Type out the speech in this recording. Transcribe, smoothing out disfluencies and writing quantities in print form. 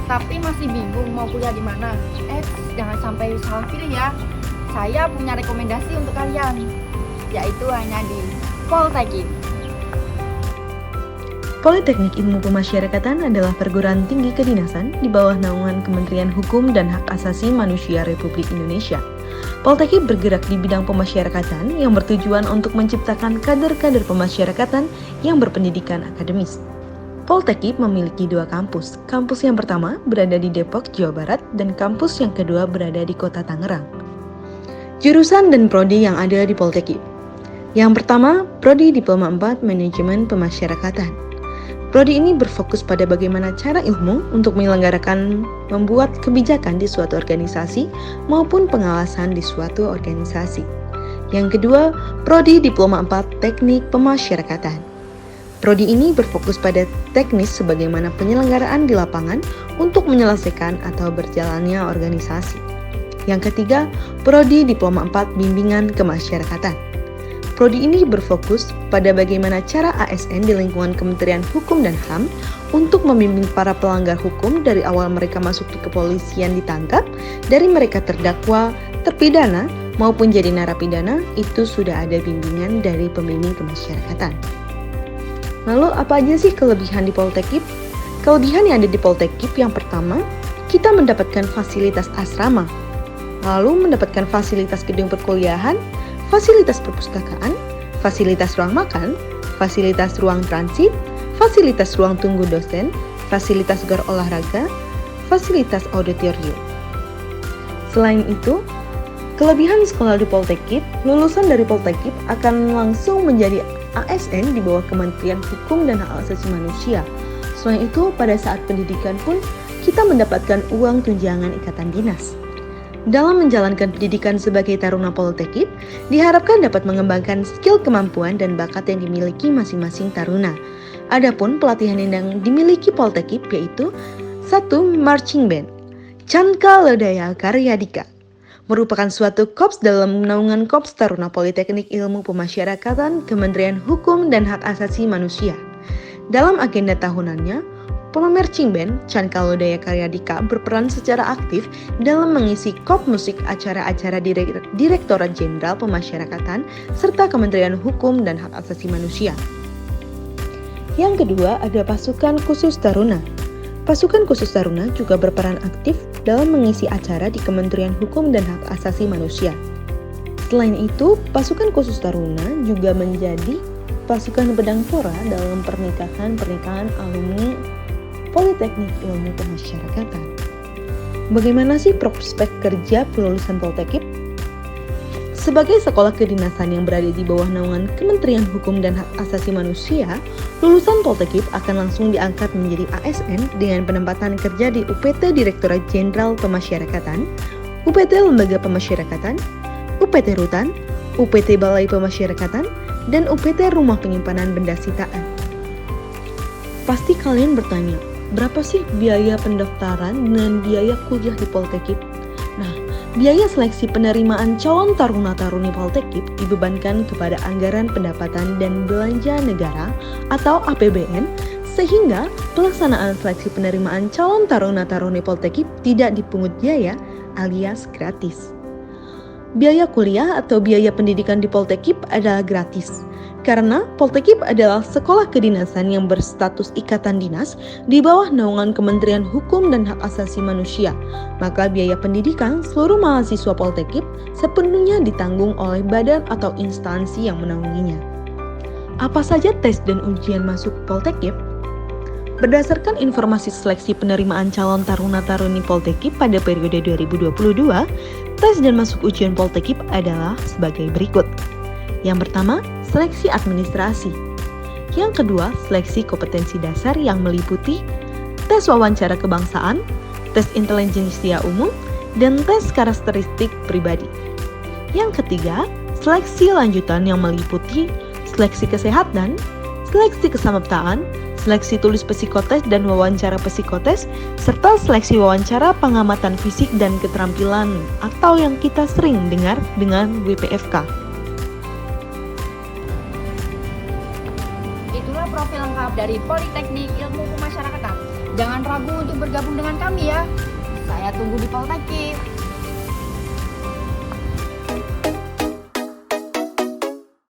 tapi masih bingung mau kuliah di mana. Jangan sampai salah pilih ya. Saya punya rekomendasi untuk kalian, yaitu hanya di Poltekip. Politeknik Ilmu Pemasyarakatan adalah perguruan tinggi kedinasan di bawah naungan Kementerian Hukum dan Hak Asasi Manusia Republik Indonesia. Poltekip bergerak di bidang pemasyarakatan yang bertujuan untuk menciptakan kader-kader pemasyarakatan yang berpendidikan akademis. Poltekip memiliki 2 kampus. Kampus yang pertama berada di Depok, Jawa Barat, dan kampus yang kedua berada di Kota Tangerang. Jurusan dan prodi yang ada di Poltekip. Yang pertama, Prodi Diploma 4 Manajemen Pemasyarakatan. Prodi ini berfokus pada bagaimana cara ilmu untuk menyelenggarakan membuat kebijakan di suatu organisasi maupun pengawasan di suatu organisasi. Yang kedua, Prodi Diploma 4 Teknik Pemasyarakatan. Prodi ini berfokus pada teknis sebagaimana penyelenggaraan di lapangan untuk menyelesaikan atau berjalannya organisasi. Yang ketiga, Prodi Diploma 4 Bimbingan Kemasyarakatan. Prodi ini berfokus pada bagaimana cara ASN di lingkungan Kementerian Hukum dan HAM untuk membimbing para pelanggar hukum dari awal mereka masuk di kepolisian ditangkap, dari mereka terdakwa, terpidana, maupun jadi narapidana, itu sudah ada bimbingan dari pembimbing kemasyarakatan. Lalu apa aja sih kelebihan di Poltekip? Kelebihan yang ada di Poltekip yang pertama, kita mendapatkan fasilitas asrama, lalu mendapatkan fasilitas gedung perkuliahan, fasilitas perpustakaan, fasilitas ruang makan, fasilitas ruang transit, fasilitas ruang tunggu dosen, fasilitas gor olahraga, fasilitas auditorium. Selain itu, kelebihan sekolah di Poltekip, lulusan dari Poltekip akan langsung menjadi ASN di bawah Kementerian Hukum dan Hak Asasi Manusia. Selain itu, pada saat pendidikan pun kita mendapatkan uang tunjangan ikatan dinas. Dalam menjalankan pendidikan sebagai taruna Poltekip, diharapkan dapat mengembangkan skill, kemampuan, dan bakat yang dimiliki masing-masing taruna. Adapun pelatihan yang dimiliki Poltekip yaitu 1. Marching Band, Canka Lodaya Karya Dika, merupakan suatu korps dalam naungan Korps Taruna Politeknik Ilmu Pemasyarakatan Kementerian Hukum dan Hak Asasi Manusia. Dalam agenda tahunannya, Marching Band Canka Lodaya Karya Dika berperan secara aktif dalam mengisi korps musik acara-acara Direktorat Jenderal Pemasyarakatan serta Kementerian Hukum dan Hak Asasi Manusia. Yang kedua ada Pasukan Khusus Taruna. Pasukan Khusus Taruna juga berperan aktif dalam mengisi acara di Kementerian Hukum dan Hak Asasi Manusia. Selain itu, Pasukan Khusus Taruna juga menjadi pasukan pedang pora dalam pernikahan alumni Politeknik Ilmu Pemasyarakatan. Bagaimana sih prospek kerja lulusan Poltekip? Sebagai sekolah kedinasan yang berada di bawah naungan Kementerian Hukum dan Hak Asasi Manusia, lulusan Poltekip akan langsung diangkat menjadi ASN dengan penempatan kerja di UPT Direktorat Jenderal Pemasyarakatan, UPT Lembaga Pemasyarakatan, UPT Rutan, UPT Balai Pemasyarakatan, dan UPT Rumah Penyimpanan Benda Sitaan. Pasti kalian bertanya, berapa sih biaya pendaftaran dan biaya kuliah di Poltekip? Nah, biaya seleksi penerimaan calon taruna-taruni Poltekip dibebankan kepada anggaran pendapatan dan belanja negara atau APBN, sehingga pelaksanaan seleksi penerimaan calon taruna-taruni Poltekip tidak dipungut biaya alias gratis. Biaya kuliah atau biaya pendidikan di Poltekip adalah gratis, karena Poltekip adalah sekolah kedinasan yang berstatus ikatan dinas di bawah naungan Kementerian Hukum dan Hak Asasi Manusia. Maka biaya pendidikan seluruh mahasiswa Poltekip sepenuhnya ditanggung oleh badan atau instansi yang menaunginya. Apa saja tes dan ujian masuk Poltekip? Berdasarkan informasi seleksi penerimaan calon taruna-taruni Poltekip pada periode 2022, tes dan masuk ujian Poltekip adalah sebagai berikut. Yang pertama, seleksi administrasi. Yang kedua, seleksi kompetensi dasar yang meliputi tes wawancara kebangsaan, tes intelijensia umum, dan tes karakteristik pribadi. Yang ketiga, seleksi lanjutan yang meliputi seleksi kesehatan, seleksi kesamaptaan, seleksi tulis psikotes dan wawancara psikotes, serta seleksi wawancara pengamatan fisik dan keterampilan atau yang kita sering dengar dengan WPFK. Itulah profil lengkap dari Politeknik Ilmu Pemasyarakatan. Jangan ragu untuk bergabung dengan kami ya. Saya tunggu di Poltekip.